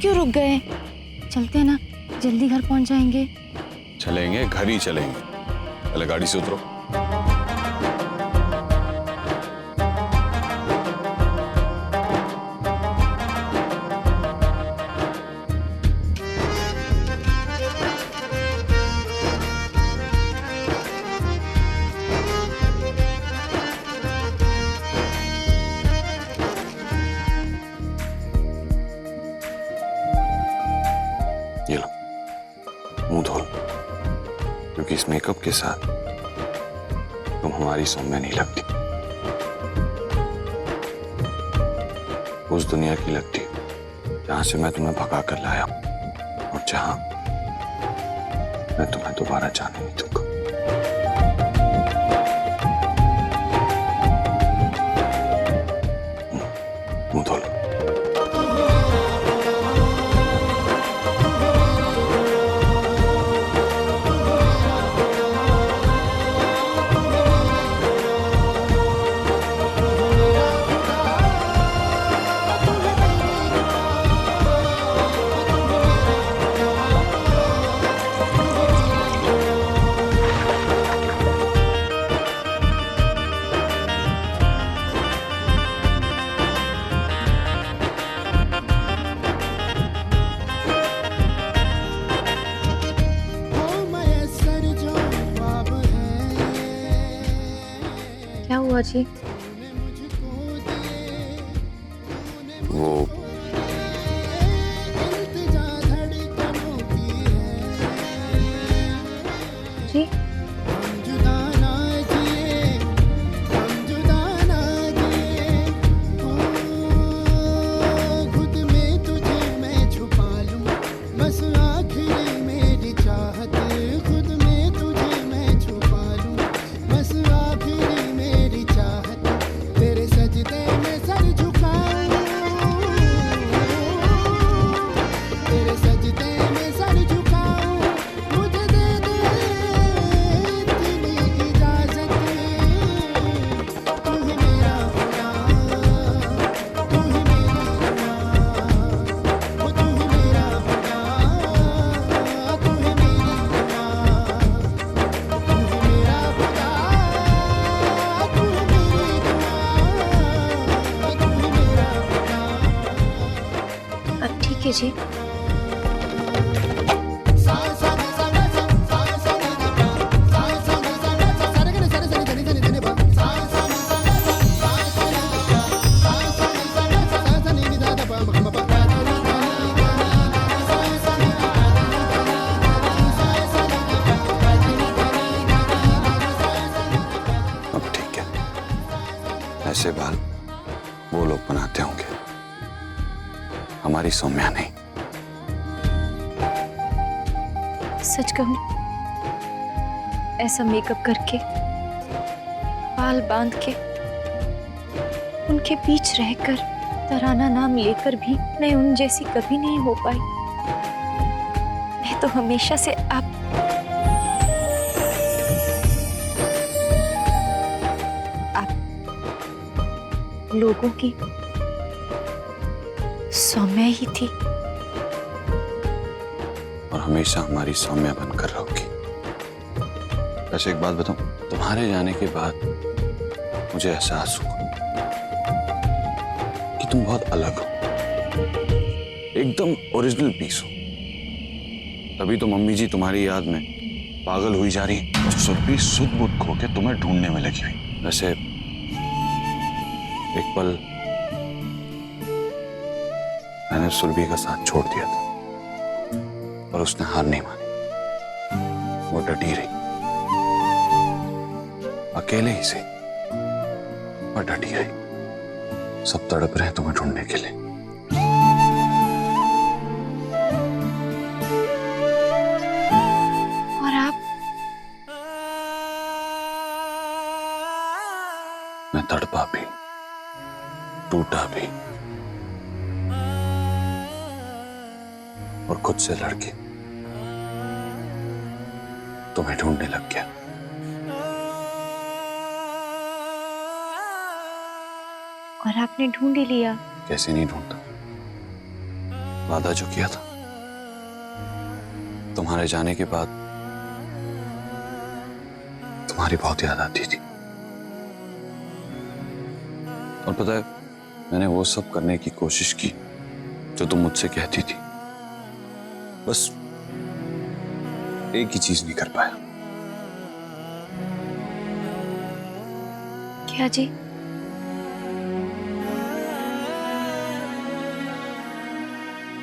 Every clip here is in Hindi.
क्यों रुक गए? चलते हैं ना, जल्दी घर पहुंच जाएंगे। चलेंगे, घर ही चलेंगे। पहले गाड़ी से उतरो। ये लो, मुंह धो लो, क्योंकि इस मेकअप के साथ तुम हमारी सौम्या नहीं लगती, उस दुनिया की लगती जहां से मैं तुम्हें भगा कर लाया हूं और जहां मैं तुम्हें दोबारा जाने नहीं दूंगा। मुंह धो लो। क्या हुआ जी? वो जी अब ठीक है जी। अब ठीक है। ऐसे बाल वो लोग बनाते होंगे, हमारी सौम्या नहीं। सच कहूं, ऐसा मेकअप करके, बाल बांध के, उनके बीच रहकर, तराना नाम लेकर भी मैं उन जैसी कभी नहीं हो पाई। मैं तो हमेशा से आप लोगों की सौम्या ही थी और हमेशा हमारी सौम्या बनकर रहोगी। वैसे एक बात बताऊं, तुम्हारे जाने के बाद मुझे एहसास हुआ कि तुम बहुत अलग हो, एकदम ओरिजिनल पीस हो। तभी तो मम्मी जी तुम्हारी याद में पागल हुई जा रही है, सुरभि सुध बुध खो के तुम्हें ढूंढने में लगी हुई। वैसे एक पल मैंने सुरभि का साथ छोड़ दिया था, पर उसने हार नहीं मानी। वो डटी रही, अकेले ही से, पर डटी रही। सब तड़प रहे हैं तुम्हें ढूंढने के लिए। और आप? मैं तड़पा भी, टूटा भी और खुद से लड़के तुम्हें ढूंढने लग गया। और आपने ढूंढ ही लिया? कैसे नहीं ढूंढता, वादा जो किया था, तुम्हारे जाने के बाद तुम्हारी बहुत याद आती थी। और पता है, मैंने वो सब करने की कोशिश की जो तुम मुझसे कहती थी, बस एक ही चीज नहीं कर पाया। क्या जी?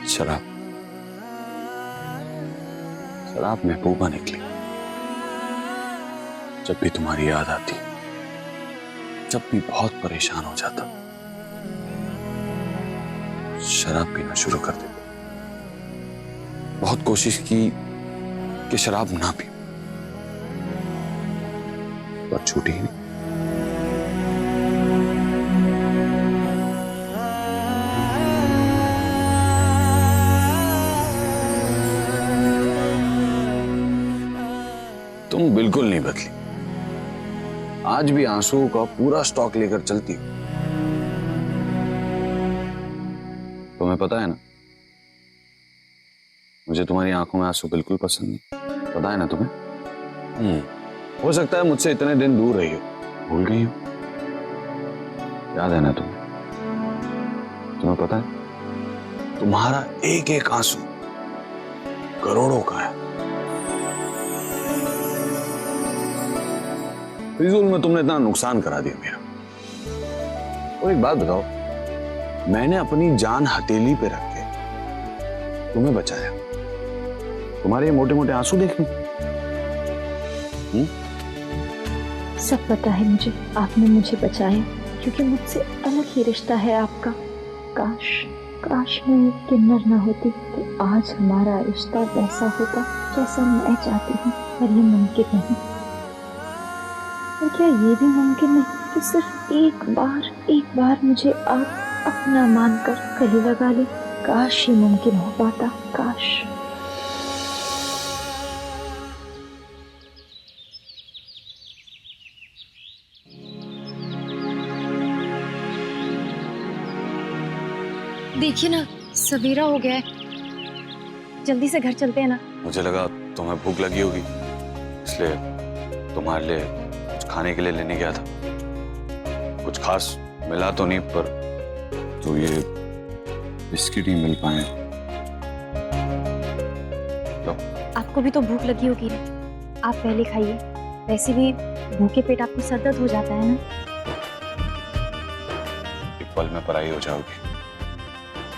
शराब। शराब महबूबा निकली। जब भी तुम्हारी याद आती, जब भी बहुत परेशान हो जाता, शराब पीना शुरू कर देता। बहुत कोशिश की कि शराब ना पी, पर छूटी ही नहीं। तुम बिल्कुल नहीं बदली। आज भी आंसुओं का पूरा स्टॉक लेकर चलती हो। तुम्हें पता है ना, मुझे तुम्हारी आंखों में आंसू बिल्कुल पसंद नहीं। पता है ना तुम्हें? हो सकता है मुझसे इतने दिन दूर रही हो, भूल गई हो। याद है ना तुम्हें? तुम्हें पता है, तुम्हारा एक एक आंसू करोड़ों का है। फिजूल में तुमने इतना नुकसान करा दिया मेरा। और एक बात बताओ, मैंने अपनी जान हथेली पे रख के तुम्हें बचाया, तुम्हारे ये मोटे मोटे आंसू देखने? सब पता है मुझे, आपने मुझे बचाया क्योंकि मुझसे अलग ही रिश्ता है आपका। काश मैं एक किन्नर ना होती तो आज हमारा रिश्ता वैसा होता जैसा मैं चाहती हूँ, पर ये मुमकिन नहीं। और क्या ये भी मुमकिन नहीं कि सिर्फ एक बार मुझे आप अपना मानकर गले लगा ले? काश ये मुमकिन हो पाता, काश। देखिए ना, सवेरा हो गया है, जल्दी से घर चलते हैं ना। मुझे लगा तुम्हें भूख लगी होगी, इसलिए तुम्हारे लिए कुछ खाने के लिए लेने गया था। कुछ खास मिला तो नहीं, पर तो ये बिस्किट ही मिल पाए। तो आपको भी तो भूख लगी होगी ना, आप पहले खाइए। वैसे भी भूखे पेट आपको सर दर्द हो जाता है ना। एक पल में पराई हो जाओगी,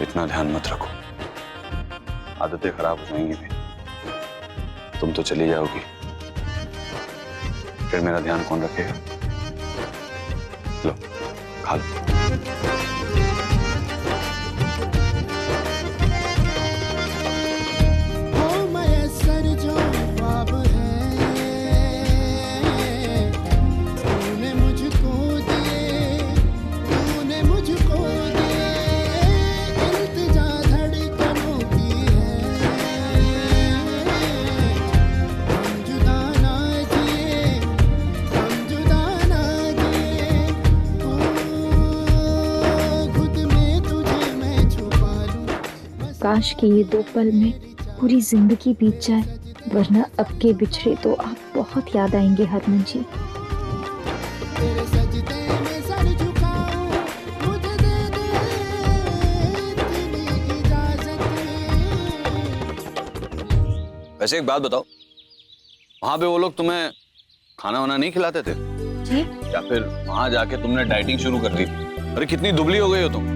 इतना ध्यान मत रखो, आदतें खराब हो जाएंगी भी। तुम तो चली जाओगी, फिर मेरा ध्यान कौन रखेगा? लो, खा लो। काश कि ये 2 पल में पूरी जिंदगी बीत जाए, वरना अब के बिछड़े तो आप बहुत याद आएंगे हरमन जी। वैसे एक बात बताओ, वहां पे वो लोग तुम्हें खाना वाना नहीं खिलाते थे जी? या फिर वहां जाके तुमने डाइटिंग शुरू कर दी थी? अरे कितनी दुबली हो गई हो तुम।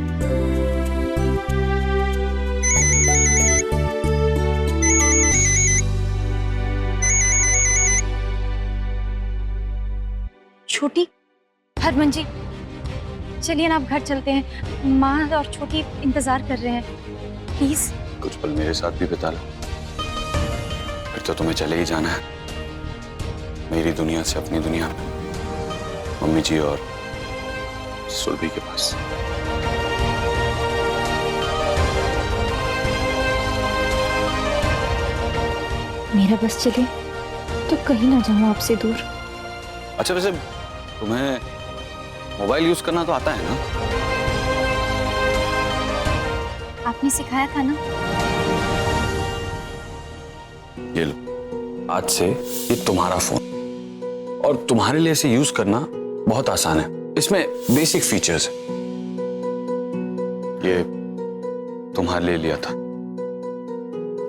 छोटी, हरमन जी चलिए ना, आप घर चलते हैं। माँ और छोटी इंतजार कर रहे हैं, प्लीज। कुछ पल मेरे साथ भी बिता लो, फिर तो तुम्हें चले ही जाना है मेरी दुनिया से अपनी दुनिया में, मम्मी जी और सुरभि के पास। मेरा बस चले तो कहीं ना जाऊं आपसे दूर। अच्छा, वैसे तुम्हें मोबाइल यूज करना तो आता है ना? आपने सिखाया था ना। ये लो, आज से ये तुम्हारा फोन और तुम्हारे लिए इसे यूज करना बहुत आसान है। इसमें बेसिक फीचर्स है। ये तुम्हारे लिए लिया था,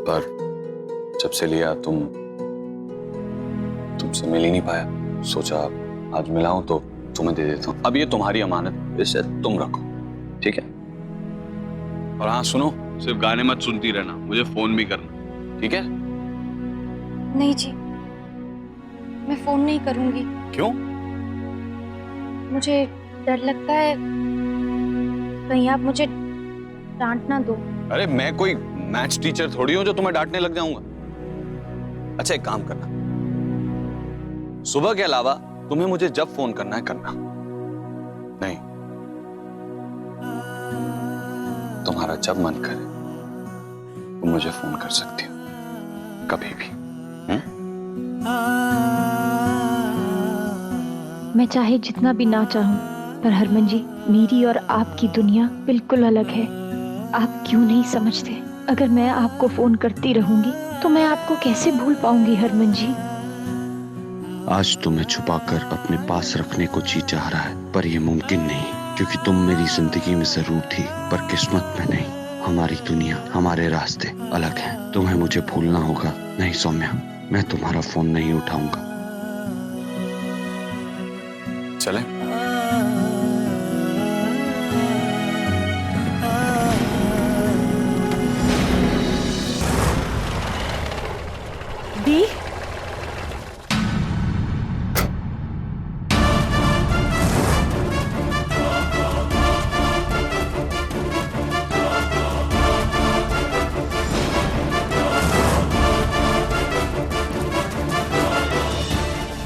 पर जब से लिया तुमसे मिल ही नहीं पाया। सोचा आज मिलाऊं तो तुम्हें दे देता हूं। अब ये तुम्हारी अमानत, इसे तुम रखो, ठीक है? और हाँ सुनो, सिर्फ गाने मत सुनती रहना, मुझे फोन भी करना, ठीक है? नहीं जी, मैं फोन नहीं करूंगी। क्यों? मुझे डर लगता है कहीं आप मुझे डांट ना दो। अरे मैं कोई मैथ्स टीचर थोड़ी हूं जो तुम्हें डांटने लग जाऊंगा। अच्छा एक काम करना, सुबह के अलावा तुम्हें मुझे जब फोन करना है करना। नहीं, तुम्हारा जब मन करे तुम मुझे फोन कर सकती हो, कभी भी। मैं चाहे जितना भी ना चाहूं, पर हरमन जी, मेरी और आपकी दुनिया बिल्कुल अलग है। आप क्यों नहीं समझते? अगर मैं आपको फोन करती रहूंगी तो मैं आपको कैसे भूल पाऊंगी हरमन जी? आज तुम्हें छुपाकर अपने पास रखने को जी चाह रहा है, पर यह मुमकिन नहीं, क्योंकि तुम मेरी जिंदगी में जरूर थी, पर किस्मत में नहीं। हमारी दुनिया, हमारे रास्ते अलग हैं। तुम्हें मुझे भूलना होगा। नहीं सौम्या, मैं तुम्हारा फोन नहीं उठाऊंगा। चले? दी,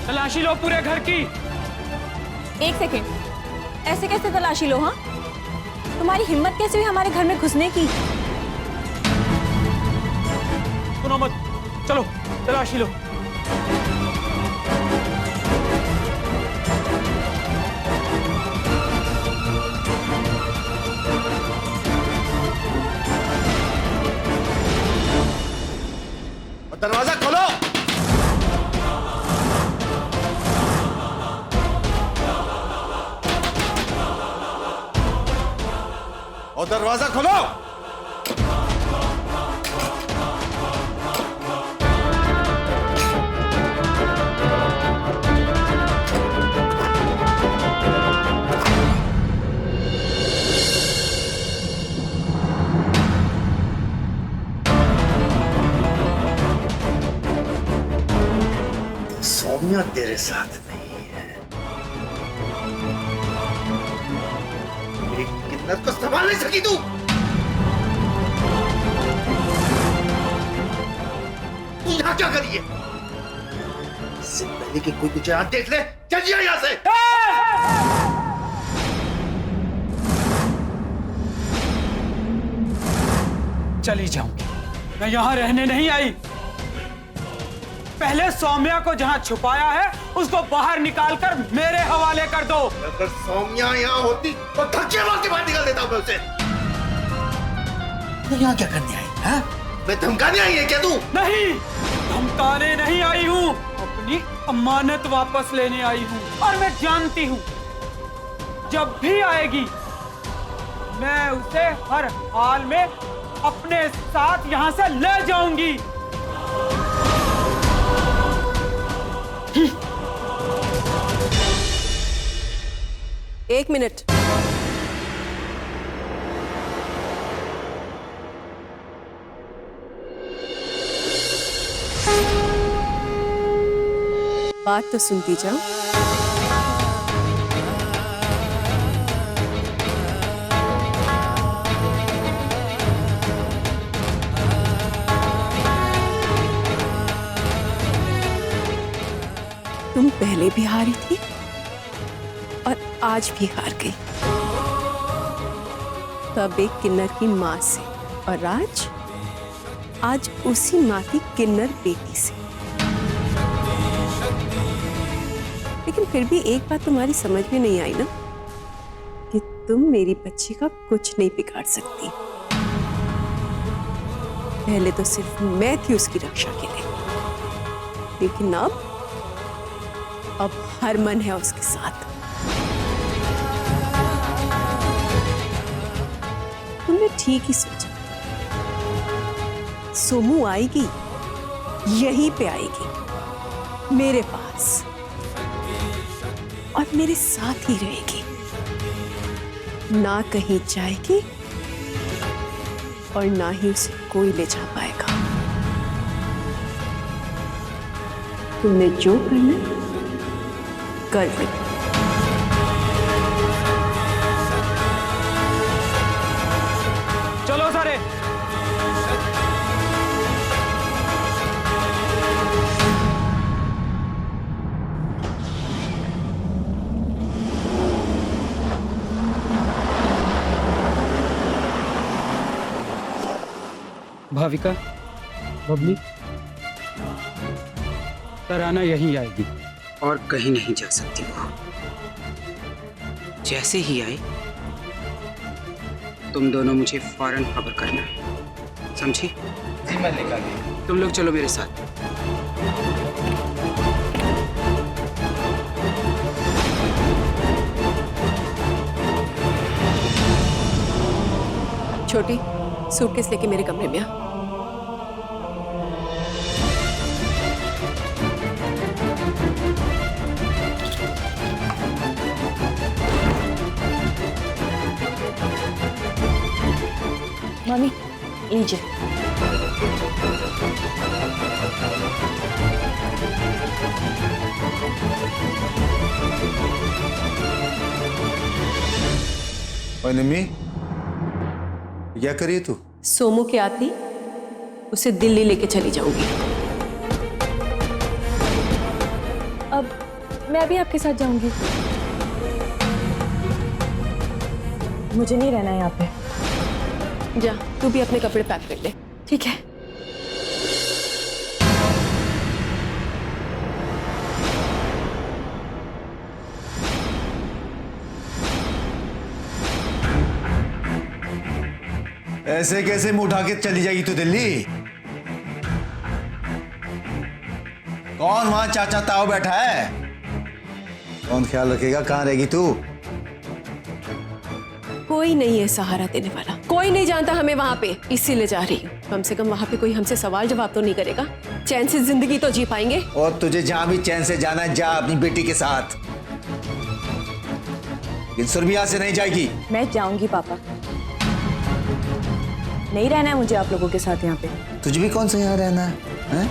तलाशी लो पूरे घर की। एक सेकेंड, ऐसे कैसे तलाशी लो? हाँ, तुम्हारी हिम्मत कैसे हुई हमारे घर में घुसने की? सुनो मत, चलो तलाशी लो। दरवाजा खोलो। और दरवाजा खोलो। सौम्या तेरे साथ नहीं है। मेरी किन्नर को संभाल नहीं सकी तू। तू यहाँ क्या करी है? इससे पहले कि कोई तुझे हाथ देख ले, चल जा यहाँ से। चली जाऊंगी, मैं यहाँ रहने नहीं आई। पहले सौम्या को जहाँ छुपाया है उसको बाहर निकालकर मेरे हवाले कर दो। अगर सौम्या यहाँ होती तो धक्के मार के बाहर निकाल देता मैं उसे। तो यहाँ क्या करने आई? हाँ? मैं धमकाने आई है क्या तू? नहीं, धमकाने नहीं आई हूँ, अपनी अमानत वापस लेने आई हूँ। और मैं जानती हूँ जब भी आएगी मैं उसे हर हाल में अपने साथ यहाँ से ले जाऊंगी। एक मिनट, बात तो सुनती जाओ। तुम पहले भी हारी थी और आज भी हार गई। तब एक किन्नर की माँ से और आज उसी माँ की किन्नर बेटी से। लेकिन फिर भी एक बात तुम्हारी समझ में नहीं आई ना, कि तुम मेरी बच्ची का कुछ नहीं बिगाड़ सकती। पहले तो सिर्फ मैं थी उसकी रक्षा के लिए, लेकिन अब हरमन है उसके साथ। तुमने ठीक ही सोचा, सोमू आएगी, यहीं पे आएगी मेरे पास, और मेरे साथ ही रहेगी, ना कहीं जाएगी और ना ही उसे कोई ले जा पाएगा। तुमने जो करना कर लो। चलो सारे। भाविका, बबली, तराना यहीं आएगी और कहीं नहीं जा सकती वो। जैसे ही आए तुम दोनों मुझे फौरन खबर करना, समझी? जी मैं लेकर गई। तुम लोग चलो मेरे साथ। छोटी, सूटकेस लेके मेरे कमरे में आ। मम्मी लीजिए। ओए निम्मी, क्या करिए तू? सोमू के आती उसे दिल्ली लेके चली जाऊंगी। अब मैं भी आपके साथ जाऊंगी। मुझे नहीं रहना है यहाँ पे। जा, तू भी अपने कपड़े पैक कर ले। ठीक है। ऐसे कैसे मुंह उठा के चली जाएगी तू दिल्ली? कौन वहां चाचा ताऊ बैठा है? कौन ख्याल रखेगा? कहां रहेगी तू? कोई नहीं है सहारा देने वाला, कोई नहीं जानता हमें वहां पे, इसीलिए जा रही हूँ। कम से कम वहां पे कोई हमसे सवाल जवाब तो नहीं करेगा, चैन से जिंदगी तो जी पाएंगे। और तुझे जहां भी चैन से जाना है जा अपनी बेटी के साथ। लेकिन सुरभिया से नहीं जाएगी। मैं जाऊंगी पापा, नहीं रहना है मुझे आप लोगों के साथ यहाँ पे। तुझे भी कौन सा यहाँ रहना है?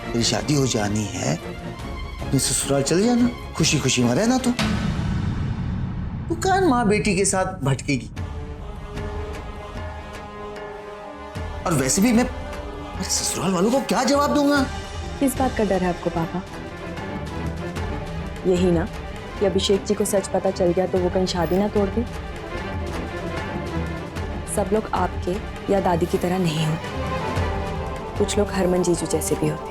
तेरी शादी हो जानी है, अपने ससुराल चले जाना, खुशी खुशी में रहना। तू कौन माँ बेटी के साथ भटकेगी? और वैसे भी मैं मेरे ससुराल वालों को क्या जवाब दूंगा? किस बात का डर है आपको पापा? यही ना कि अभिषेक जी को सच पता चल गया तो वो कहीं शादी ना तोड़ दे। सब लोग आपके या दादी की तरह नहीं होते, कुछ लोग हरमन जीजू जैसे भी होते,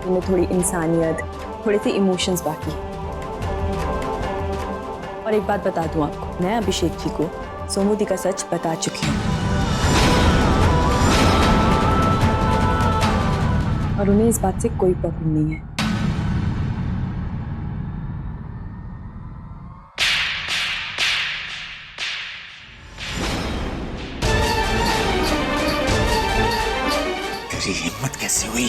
उनमें थोड़ी इंसानियत, थोड़े से इमोशंस बाकी है। और एक बात बता दूं आपको, मैं अभिषेक जी को सोमू दी का सच बता चुकी हूँ और उन्हें इस बात से कोई प्रॉब्लम नहीं है। तेरी हिम्मत कैसे हुई?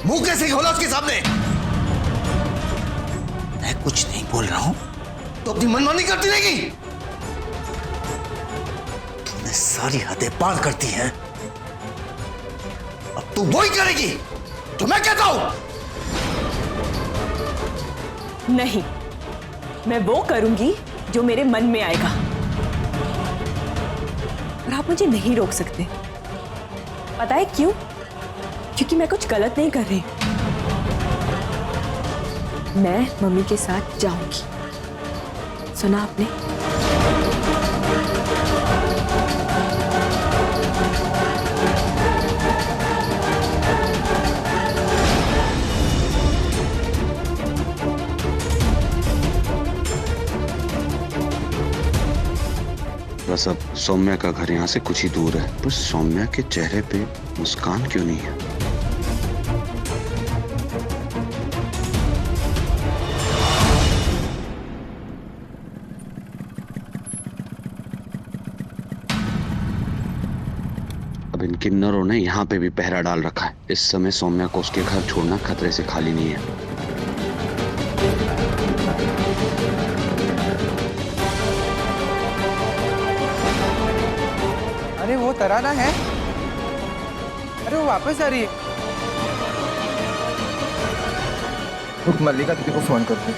मुंह कैसे खोला उसके सामने? मैं कुछ नहीं बोल रहा हूं तो अपनी मनमानी करती रहेगी? तुमने सारी हदें पार करती हैं, अब तू वही करेगी जो मैं कहता हूं। नहीं, मैं वो करूंगी जो मेरे मन में आएगा और आप मुझे नहीं रोक सकते। पता है क्यों? क्योंकि मैं कुछ गलत नहीं कर रही। मैं मम्मी के साथ जाऊंगी। सुना आपने? सब। सौम्या का घर यहाँ से कुछ ही दूर है, पर सौम्या के चेहरे पे मुस्कान क्यों नहीं है? अब इन किन्नरों ने यहाँ पे भी पहरा डाल रखा है। इस समय सौम्या को उसके घर छोड़ना खतरे से खाली नहीं है। अरे वो तराना है, अरे वो वापस आ रही है। रुक, मल्लिका दीदी को फोन करती।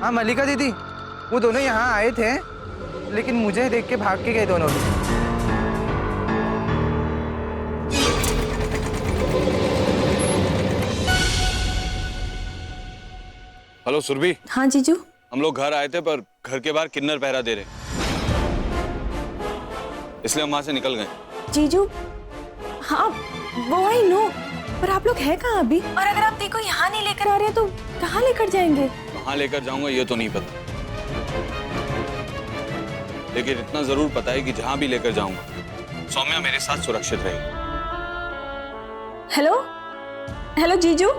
हाँ मल्लिका दीदी, वो दोनों यहाँ आए थे, लेकिन मुझे देख के भाग के गए दोनों भी। हेलो सुरभि। हाँ जीजू। हम लोग घर आए थे, पर घर के बाहर किन्नर पहरा दे रहे, इसलिए हम वहां से निकल गए। जीजू, हाँ वो आई नो, पर आप लोग हैं कहाँ अभी? और अगर आप देखो यहाँ नहीं लेकर आ रहे हैं तो कहाँ लेकर जाएंगे? कहाँ लेकर जाऊंगा ये तो नहीं पता, लेकिन इतना जरूर पता है कि जहां भी लेकर जाऊंगा सौम्या मेरे साथ सुरक्षित रहेगी। हेलो हेलो जीजू।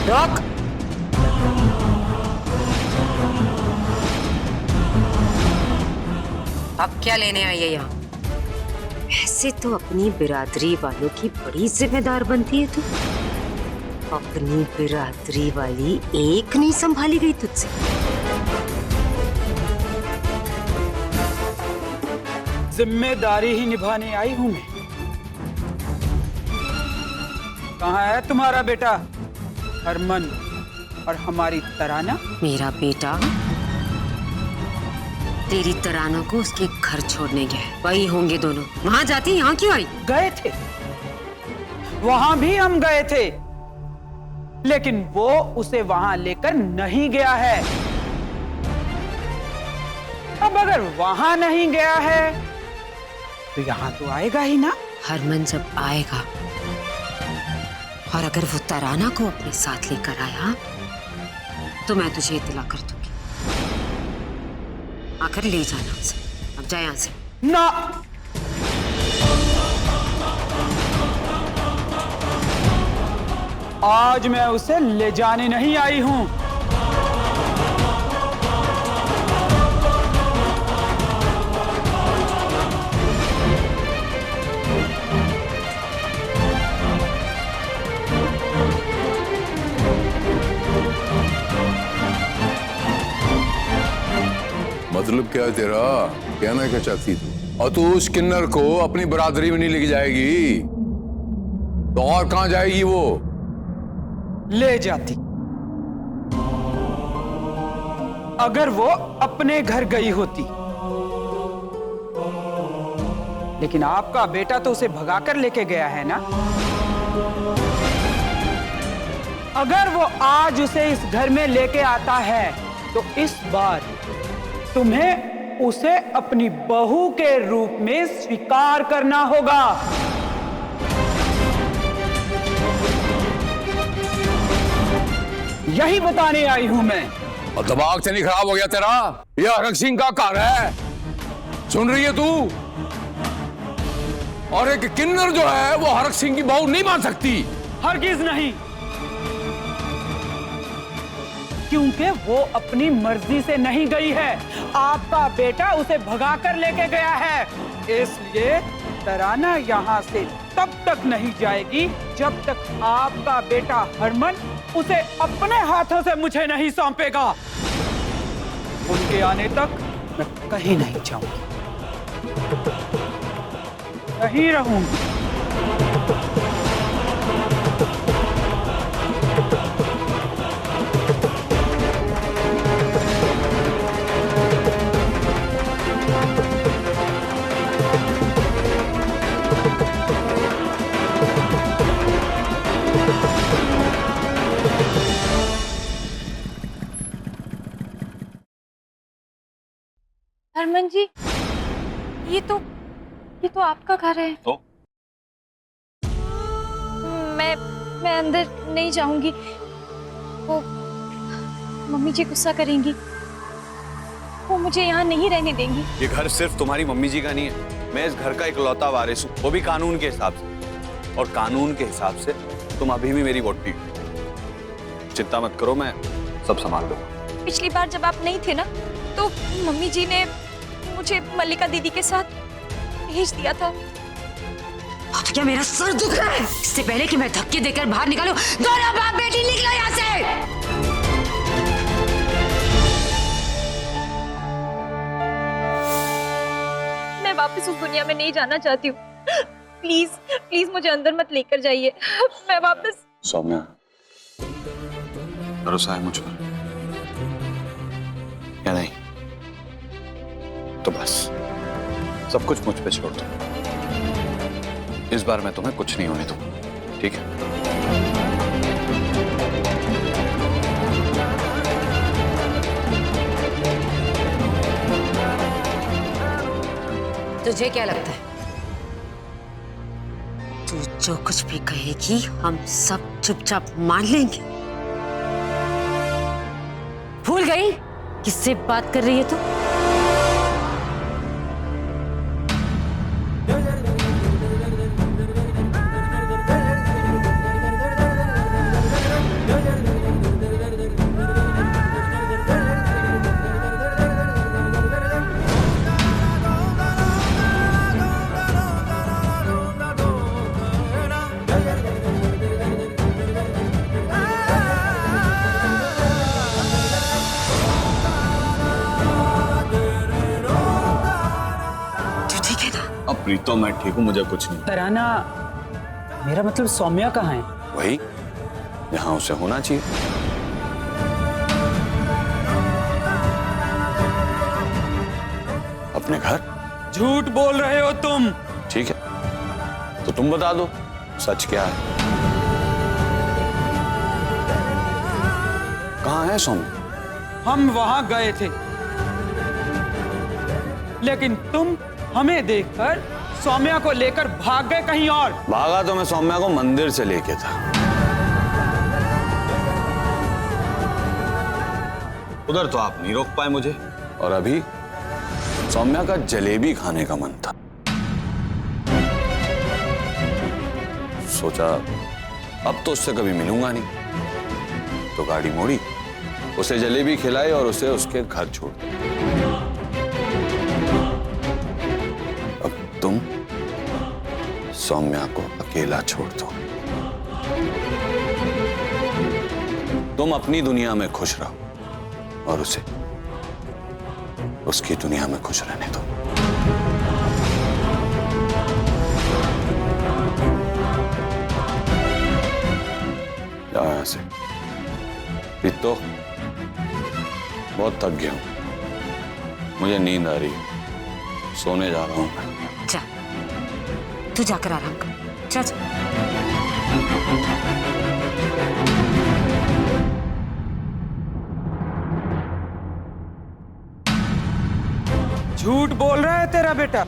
रॉक, अब क्या लेने आई है यहाँ? ऐसे तो अपनी बिरादरी वालों की बड़ी जिम्मेदार बनती है तू। अपनी बिरादरी वाली एक नहीं संभाली गई तुझसे। जिम्मेदारी ही निभाने आई हूं मैं। कहाँ है तुम्हारा बेटा हरमन और हमारी तराना? मेरा बेटा तेरी तराना को उसके घर छोड़ने गया है। वही होंगे दोनों। वहां जाती यहाँ क्यों आई? गए थे, वहां भी हम गए थे, लेकिन वो उसे वहां लेकर नहीं गया है। अब अगर वहां नहीं गया है तो यहाँ तो आएगा ही ना। हरमन जब आएगा और अगर वो तराना को अपने साथ लेकर आया तो मैं तुझे इत्तला कर दूंगी। आकर ले जाना उसे। अब जा यहाँ से। ना, आज मैं उसे ले जाने नहीं आई हूं। मतलब क्या है तेरा? कहना क्या चाहती तू? और तू उस किन्नर को अपनी बरादरी में नहीं लेके जाएगी तो और कहां जाएगी वो? ले जाती। अगर वो अपने घर गई होती, लेकिन आपका बेटा तो उसे भगाकर लेके गया है ना। अगर वो आज उसे इस घर में लेके आता है तो इस बार तुम्हें उसे अपनी बहू के रूप में स्वीकार करना होगा। यही बताने आई हूं मैं। और दिमाग से नहीं खराब हो गया तेरा? ये हरक सिंह का घर है, सुन रही है तू? और एक किन्नर जो है वो हरक सिंह की बहू नहीं मान सकती। हरगिज नहीं, क्योंकि वो अपनी मर्जी से नहीं गई है। आपका बेटा उसे भगाकर लेके गया है, इसलिए तराना यहाँ से तब तक नहीं जाएगी जब तक आपका बेटा हरमन उसे अपने हाथों से मुझे नहीं सौंपेगा। उनके आने तक मैं कहीं नहीं जाऊंगी, कहीं रहूंगी। हरमन जी, ये तो आपका घर है। तो मैं अंदर नहीं जाऊंगी, वो मम्मी जी गुस्सा करेंगी, वो मुझे यहाँ नहीं रहने देंगी। ये घर सिर्फ तुम्हारी मम्मी जी का नहीं है, मैं इस घर का इकलौता वारिस हूँ, वो भी कानून के हिसाब से। और कानून के हिसाब से तुम अभी भी मेरी वोटी हो। चिंता मत करो, मैं सब संभाल लूंगा। पिछली बार जब आप नहीं थे ना, तो मम्मी जी ने मुझे मल्लिका दीदी के साथ भेज दिया था। तो क्या मेरा सर दुख रहा है? इससे पहले कि मैं धक्के देकर बाहर निकालूं, दोनों बाप बेटी निकलो यहाँ से। मैं वापस उस दुनिया में नहीं जाना चाहती हूँ। प्लीज प्लीज मुझे अंदर मत लेकर जाइए, मैं वापस। सौम्या, भरोसा है मुझ पर या नहीं? तो बस सब कुछ मुझ पे छोड़ दो। इस बार मैं तुम्हें कुछ नहीं होने दूंगा, ठीक है? तुझे क्या लगता है, तू जो कुछ भी कहेगी हम सब चुपचाप मान लेंगे? भूल गई किससे बात कर रही है तू? प्रीतो, मैं ठीक हूँ, मुझे कुछ नहीं। तराना, मेरा मतलब सौम्या कहाँ है? वही यहाँ उसे होना चाहिए। अपने घर। झूठ बोल रहे हो तुम। ठीक है, तो तुम बता दो सच क्या है। कहाँ है सौम्या? हम वहां गए थे, लेकिन तुम हमें देखकर सौम्या को लेकर भाग गए कहीं और। भागा तो मैं सौम्या को मंदिर से लेके था। उधर तो आप नहीं रोक पाए मुझे, और अभी सौम्या का जलेबी खाने का मन था। सोचा अब तो उससे कभी मिलूंगा नहीं, तो गाड़ी मोड़ी, उसे जलेबी खिलाई और उसे उसके घर छोड़ दिया। तुम सौम्या को अकेला छोड़ दो। तुम अपनी दुनिया में खुश रहो और उसे उसकी दुनिया में खुश रहने दो। जाओ यहां से। प्रीतो, बहुत थक गया हूं, मुझे नींद आ रही है, सोने जा रहा हूं मैं। जा, तू जाकर आराम कर। जा जा। झूठ बोल रहा है तेरा बेटा।